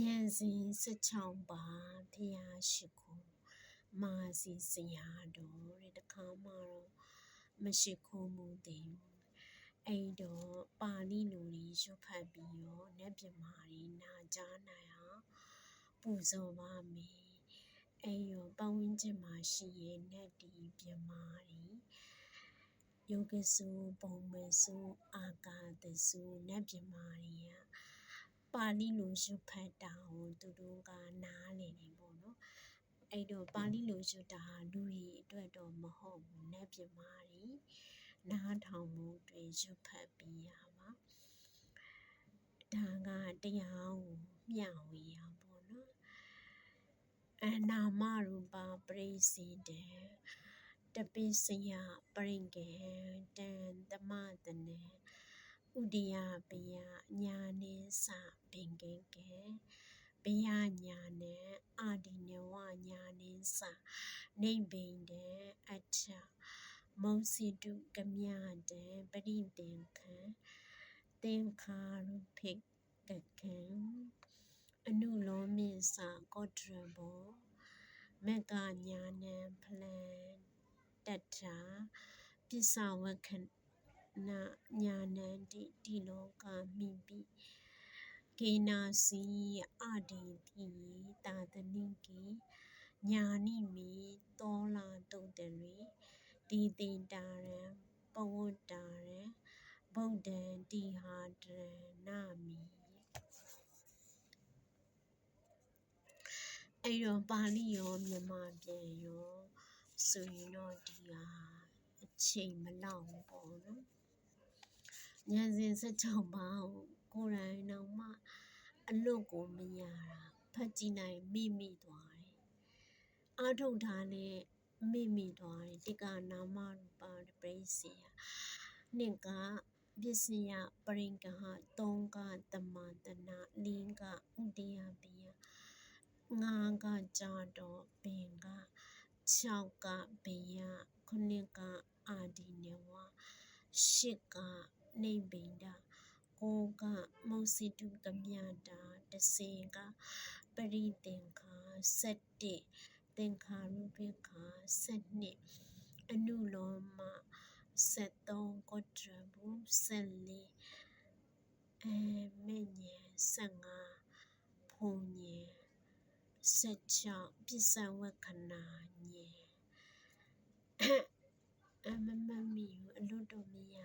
ဉာဏ်စဉ်16ပါးဘုရားရှိခိုးမာစီဆရာတော်တဲ့တခါမှတော့မရှိခိုးမှုသေးဘူးအဲ့တော့ပါဠိလိုတွေရွတ်ဖတ်ပြီးတော့နတ်ပြမာတွေနာကြားနိုင်အောင်ပူဇော်ပါမယ်အဲ့တော့ပတ်ဝန်းကျင်မှာရှိရဲ့နတ်ဒီပြမာတွေယောဂစုပုံမစုအာကာသစုနတ်ပြမာတွေကပါဠိလိုရွတ်ဖတ်တာကိုသူတို့ကနားလည်နေပေါ့နော်အဲ့တော့ပါဠိလိုရွတ်တာလူတွေအတွက်တော့မဟုတ်ဘူးနတ်ပြမာတွေနားထောင်မှုတွေရွတ်ဖတ်ပြီးရပါဒါကတရားကိုမျှဝေရပေါ့နော်အနာမရူပပရိစေတံတပိစယပရိင်္ကေတံသမတနံဥဒိယပယညာနေသဘင်္ဂေကေဘယညာနံအာဒီနဝညာနေသနိဗ္ဗိန္ဒံအဋ္ဌမုံစီတုကမြတံပရိသင်္ခံသင်္ခါရုဖိကခံအနုလောမိသကောတရဘောမကညာနံဖလံတတ္ထာပစ္စဝခဏညာနံတိလောကမိပိကေနာစီအဒီတိတာတနိကေညာနိမိသောလာတုတ္တရေဒီတေတာရံပဝတ္တာရံဗုဒ္ဓံတိဟာတရဏမိအဲ့တော့ပါဠိရောမြန်မာပြန်ရောဆိုရင်တော့ဒီဟာအချိန်မလောက်ဘူးပေါ့နော်ဉာဏ်စဉ်16ပါးကိုယ်တိုင်တော့မှအလွတ်ကိုမရတာဖတ်ကြည့်နိုင်မိသွားတယ်အာထုတ်ထားနဲ့မိသွားတယ်တိကနာမရူပပရိစေယနှစ်ကပစ္စယပရိင်္ဂဟသုံးကသမတနာလေးကဥဒိယပိယငါးကကြတော့ပင်က6ကဘေယ9ကအာဒီနဝ10ကနိဗ္ဗိန္ဒ9ကမုစိတုကမြတာ10ကပရိသင်္ခာ17သင်္ခါရုပိခာ12အနုလောမ13ကောတရဘု14မေညံ15ဖုန်ညံ16ပစ္စဝခဏညံမမမီအလွတ်တော့မရ